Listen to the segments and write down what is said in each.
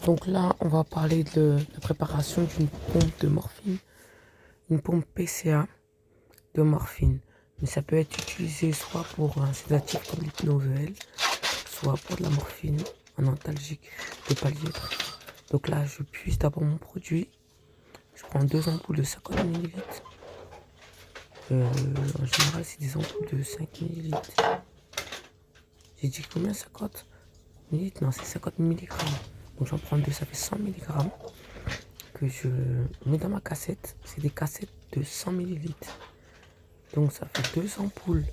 Donc là, on va parler de la préparation d'une pompe de morphine, une pompe PCA de morphine. Mais ça peut être utilisé soit pour un sédatif comme l'hypnovel, soit pour de la morphine, un antalgique de palier. Donc là, je puise d'abord mon produit. Je prends 2 ampoules de 50 ml. En général, c'est des ampoules de 5 ml. J'ai dit combien? 50 ml? Non, c'est 50 mg. Donc j'en prends deux, ça fait 100 mg que je mets dans ma cassette. C'est des cassettes de 100 ml. Donc ça fait 2 ampoules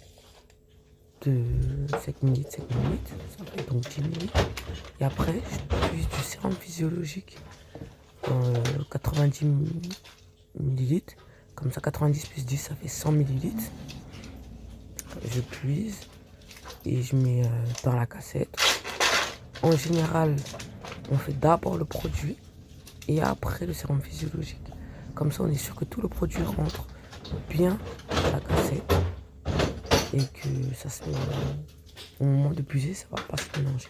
de 5 ml, 5 ml. Ça fait donc 10 ml. Et après, je puise du sérum physiologique 90 ml. Comme ça, 90 plus 10, ça fait 100 ml. Je puise et je mets dans la cassette. En général, on fait d'abord le produit et après le sérum physiologique. Comme ça, on est sûr que tout le produit rentre bien dans la cassette et que ça se, au moment de puiser, ça va pas se mélanger.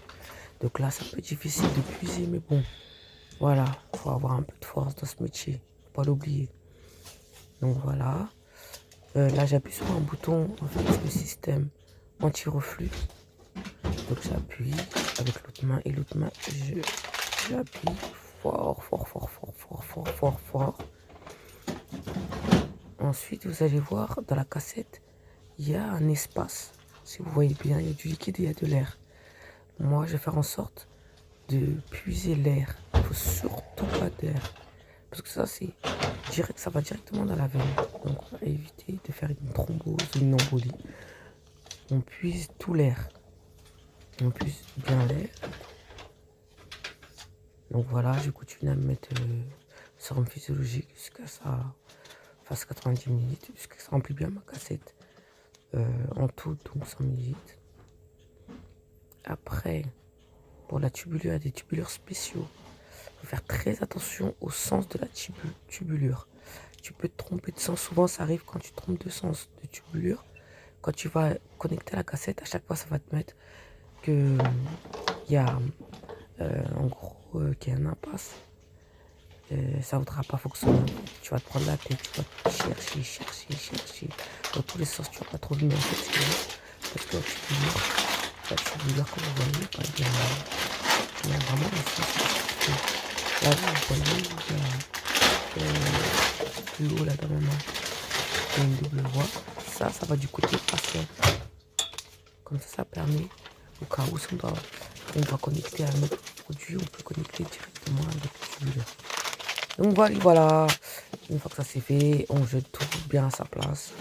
Donc là, c'est un peu difficile de puiser, mais bon, voilà, faut avoir un peu de force dans ce métier, faut pas l'oublier. Donc voilà, là j'appuie sur un bouton, en fait, c'est le système anti-reflux. Donc j'appuie avec l'autre main et l'autre main, j'appuie fort, fort, fort, fort, fort, fort, fort, fort. Ensuite, vous allez voir dans la cassette, il y a un espace. Si vous voyez bien, il y a du liquide et il y a de l'air. Moi, je vais faire en sorte de puiser l'air. Il ne faut surtout pas d'air. Parce que ça, ça va directement dans la veine. Donc, on va éviter de faire une thrombose ou une embolie. On puise tout l'air. On puise bien l'air. Donc voilà, je continue à mettre le sérum physiologique jusqu'à ça fasse 90 ml, jusqu'à ça remplit bien ma cassette. En tout, donc 100 ml. Après, pour la tubulure, il y a des tubulures spéciaux. Il faut faire très attention au sens de la tubulure. Tu peux te tromper de sens. Souvent, ça arrive quand tu te trompes de sens de tubulure. Quand tu vas connecter la cassette, à chaque fois, ça va te mettre que il y a en gros qu'il y a un impasse. Ça ne voudra pas fonctionner. Tu vas te prendre la tête, tu vas chercher. Dans tous les sens, tu vas pas trouver. Mais en fait, c'est juste parce que la tubulure, comme vous voyez, il y a vraiment un sens. Là, vous voyez, il y a plus haut là dans ma main, il y a une double voie. Ça va du côté patient. Comme ça permet, au cas où on doit connecter à un autre produit, on peut connecter directement avec la tubulure. Donc voilà, une fois que ça c'est fait, on jette tout bien à sa place.